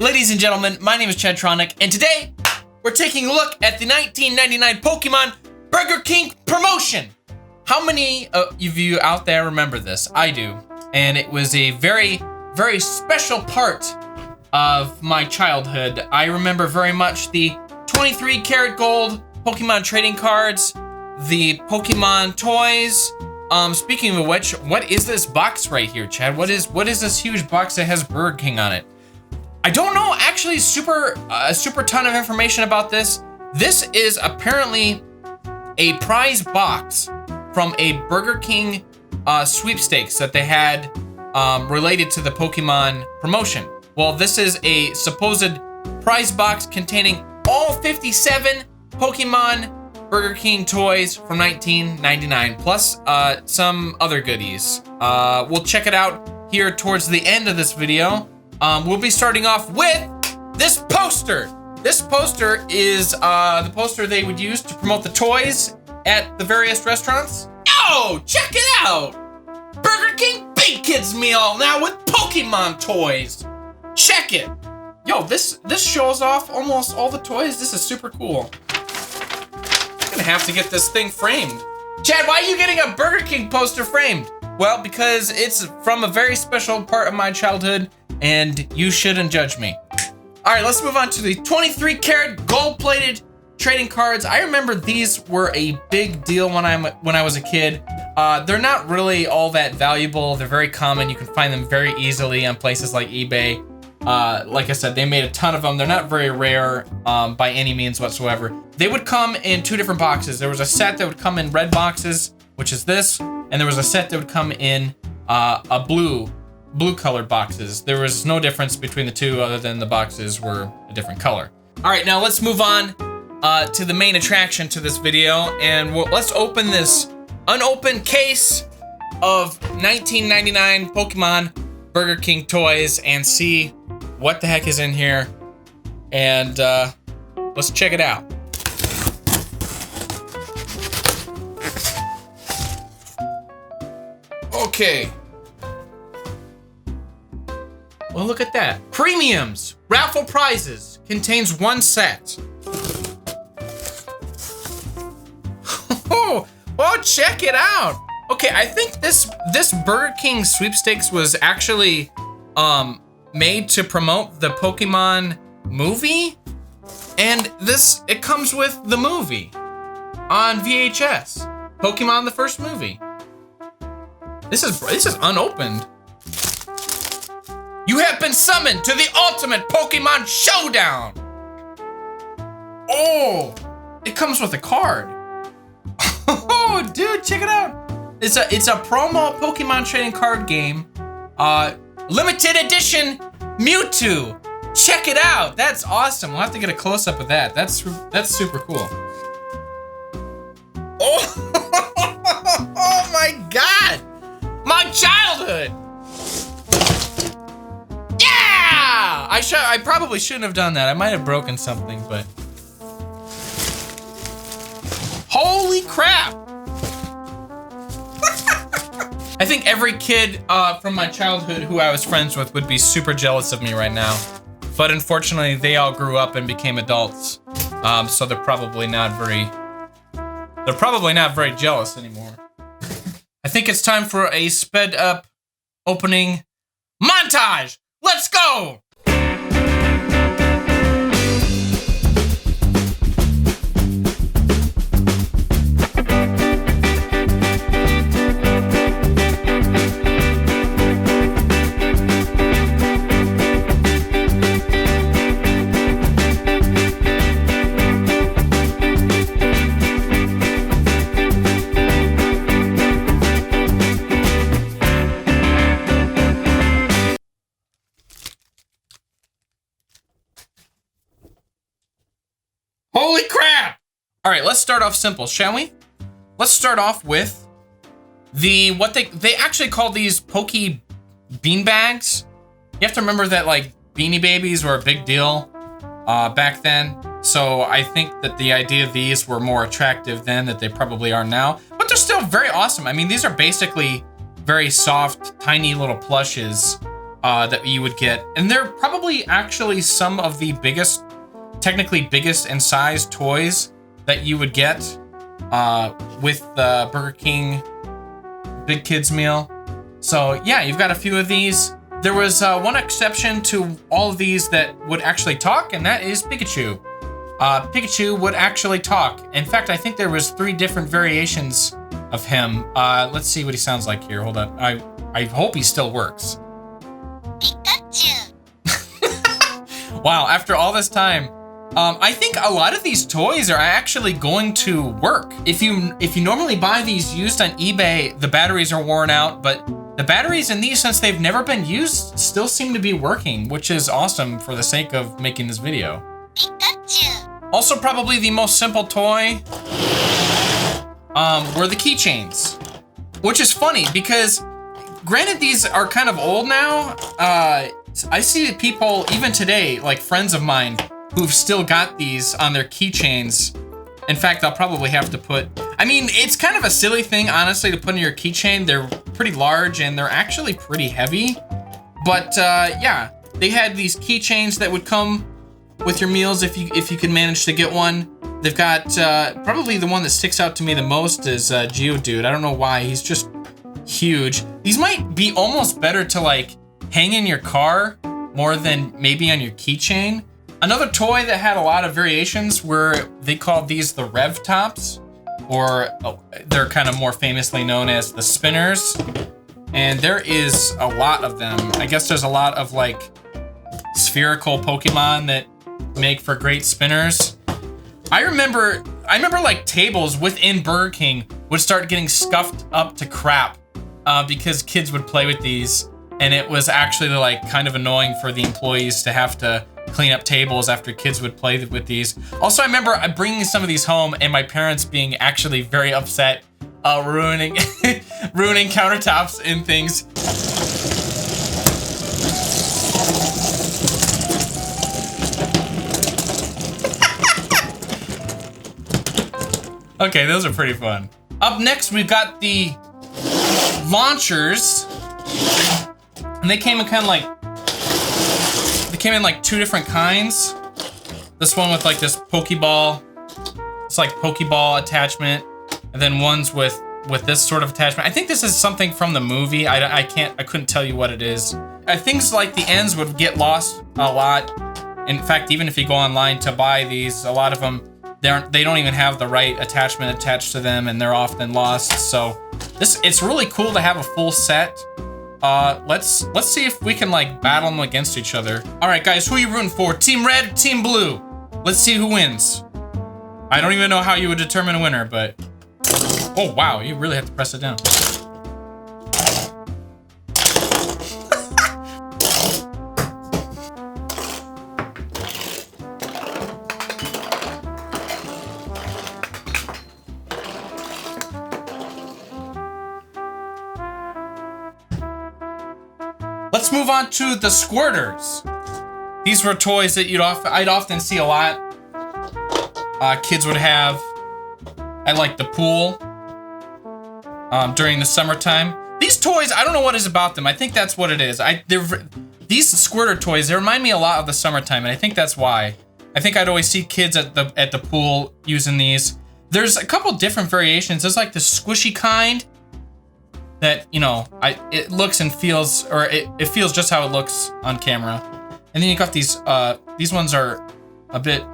Ladies and gentlemen, my name is Chadtronic, and today we're taking a look at the 1999 Pokemon Burger King promotion. How many of you out there remember this? I do. And it was a very, very special part of my childhood. I remember very much the 23 karat gold Pokemon trading cards, the Pokemon toys. Speaking of which, what is this box right here, Chad? What is this huge box that has Burger King on it? I don't know actually a super ton of information about this. This is apparently a prize box from a Burger King sweepstakes that they had related to the Pokemon promotion. Well, this is a supposed prize box containing all 57 Pokemon Burger King toys from 1999, plus some other goodies. We'll check it out here towards the end of this video. We'll be starting off with this poster. This poster is the poster they would use to promote the toys at the various restaurants. Oh, check it out! Burger King Big Kids Meal now with Pokemon toys. Check it. Yo, this shows off almost all the toys. This is super cool. I'm gonna have to get this thing framed. Chad, why are you getting a Burger King poster framed? Well, because it's from a very special part of my childhood, and you shouldn't judge me. All right, let's move on to the 23 karat gold-plated trading cards. I remember these were a big deal when I was a kid. They're not really all that valuable. They're very common. You can find them very easily on places like eBay. Like I said, they made a ton of them. They're not very rare by any means whatsoever. They would come in two different boxes. There was a set that would come in red boxes, which is this, and there was a set that would come in a blue colored boxes. There was no difference between the two other than the boxes were a different color. All right, now let's move on to the main attraction to this video, and let's open this unopened case of 1999 Pokemon Burger King toys and see what the heck is in here, and let's check it out. Okay. Well, look at that. Premiums, raffle prizes, contains one set. Oh, check it out. Okay, I think this Burger King sweepstakes was actually made to promote the Pokemon movie, and it comes with the movie on VHS. Pokemon the first movie. This is unopened. You have been summoned to the ultimate Pokemon showdown. Oh, it comes with a card. Oh, dude, check it out. It's a promo Pokemon trading card game. Limited edition Mewtwo. Check it out. That's awesome. We'll have to get a close up of that. That's super cool. Oh, oh my God. My childhood. Yeah! I probably shouldn't have done that. I might have broken something, but holy crap! I think every kid from my childhood who I was friends with would be super jealous of me right now. But unfortunately, they all grew up and became adults. So they're probably not very jealous anymore. I think it's time for a sped up opening montage. Let's go! Holy crap! All right, let's start off simple, shall we? Let's start off with what they actually call these Poke Bean Bags. You have to remember that like Beanie Babies were a big deal back then. So I think that the idea of these were more attractive then than they probably are now. But they're still very awesome. I mean, these are basically very soft, tiny little plushes that you would get. And they're probably actually some of the biggest, technically biggest in size toys that you would get with the Burger King Big Kids meal. So yeah, you've got a few of these. There was one exception to all of these that would actually talk, and that is Pikachu. Pikachu would actually talk. In fact, I think there was 3 different variations of him. Let's see what he sounds like here. Hold on. I hope he still works. Pikachu. Wow, after all this time, I think a lot of these toys are actually going to work. If you normally buy these used on eBay, the batteries are worn out, but the batteries in these, since they've never been used, still seem to be working, which is awesome for the sake of making this video. Pikachu. Also, probably the most simple toy were the keychains, which is funny because, granted, these are kind of old now. I see people, even today, like friends of mine, who've still got these on their keychains. In fact, I'll probably have to put, I mean, it's kind of a silly thing, honestly, to put in your keychain. They're pretty large and they're actually pretty heavy. But yeah, they had these keychains that would come with your meals if you could manage to get one. They've got, probably the one that sticks out to me the most is Geodude. I don't know why, he's just huge. These might be almost better to like hang in your car more than maybe on your keychain. Another toy that had a lot of variations were, they called these the Rev Tops, or they're kind of more famously known as the Spinners. And there is a lot of them. I guess there's a lot of like spherical Pokemon that make for great spinners. I remember like tables within Burger King would start getting scuffed up to crap because kids would play with these, and it was actually like kind of annoying for the employees to have to clean up tables after kids would play with these. Also, I remember bringing some of these home and my parents being actually very upset, ruining ruining countertops and things. Okay, those are pretty fun. Up next, we've got the launchers, and they came in kind of like, they came in like 2 different kinds. This one with like this Pokeball, it's like Pokeball attachment, and then ones with this sort of attachment. I think this is something from the movie. I couldn't tell you what it is. Things like the ends would get lost a lot. In fact, even if you go online to buy these, a lot of them, they don't even have the right attachment attached to them, and they're often lost. So it's really cool to have a full set. Let's see if we can like battle them against each other. All right, guys, who are you rooting for? Team Red, Team Blue? Let's see who wins. I don't even know how you would determine a winner, but oh wow, you really have to press it down. Let's move on to the Squirters. These were toys that I'd often see a lot. Kids would have at like the pool during the summertime. These toys, I don't know what is about them. I think that's what it is. These Squirter toys, they remind me a lot of the summertime, and I think that's why. I think I'd always see kids at the pool using these. There's a couple different variations. There's like the squishy kind that, you know, it looks and feels, or it feels just how it looks on camera. And then you got these ones are a bit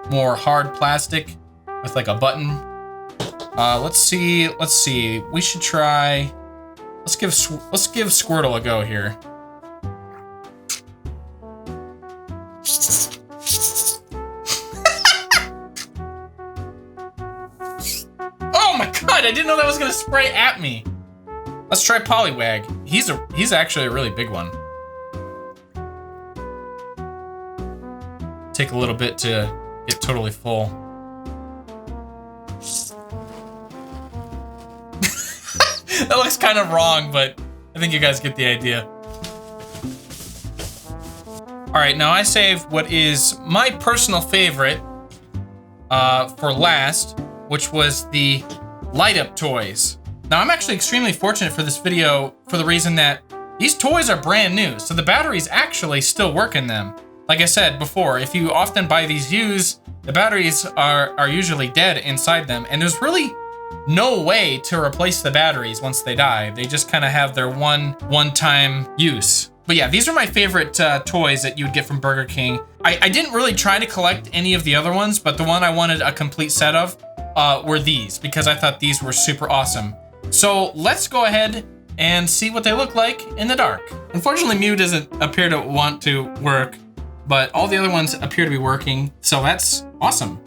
more hard plastic with like a button. Let's see. We should try, let's give Squirtle a go here. Oh my god, I didn't know that was gonna spray at me. Let's try Poliwag. He's actually a really big one. Take a little bit to get totally full. That looks kind of wrong, but I think you guys get the idea. All right, now I saved what is my personal favorite for last, which was the light up toys. Now I'm actually extremely fortunate for this video for the reason that These toys are brand new, so the batteries actually still work in them. Like I said before, if you often buy these used, the batteries are usually dead inside them, and there's really no way to replace the batteries once they die. They just kind of have their one-time use. But yeah, these are my favorite toys that you would get from Burger King. I didn't really try to collect any of the other ones, but the one I wanted a complete set of were these, because I thought these were super awesome. So let's go ahead and see what they look like in the dark. Unfortunately, Mew doesn't appear to want to work, but all the other ones appear to be working, so that's awesome.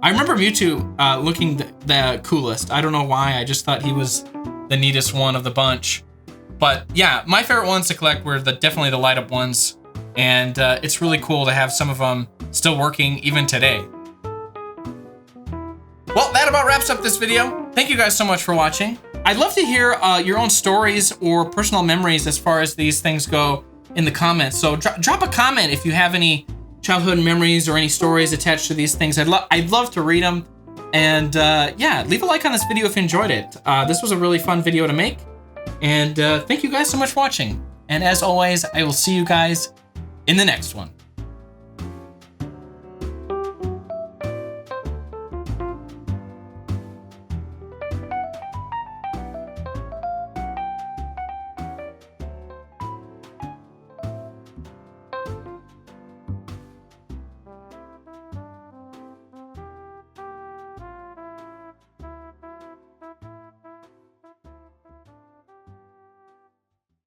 I remember Mewtwo looking the coolest. I don't know why, I just thought he was the neatest one of the bunch. But yeah, my favorite ones to collect were definitely the light up ones, and it's really cool to have some of them still working even today. Well, that about wraps up this video. Thank you guys so much for watching. I'd love to hear your own stories or personal memories as far as these things go in the comments. So drop a comment if you have any childhood memories or any stories attached to these things. I'd love to read them. And yeah, leave a like on this video if you enjoyed it. This was a really fun video to make. And thank you guys so much for watching. And as always, I will see you guys in the next one.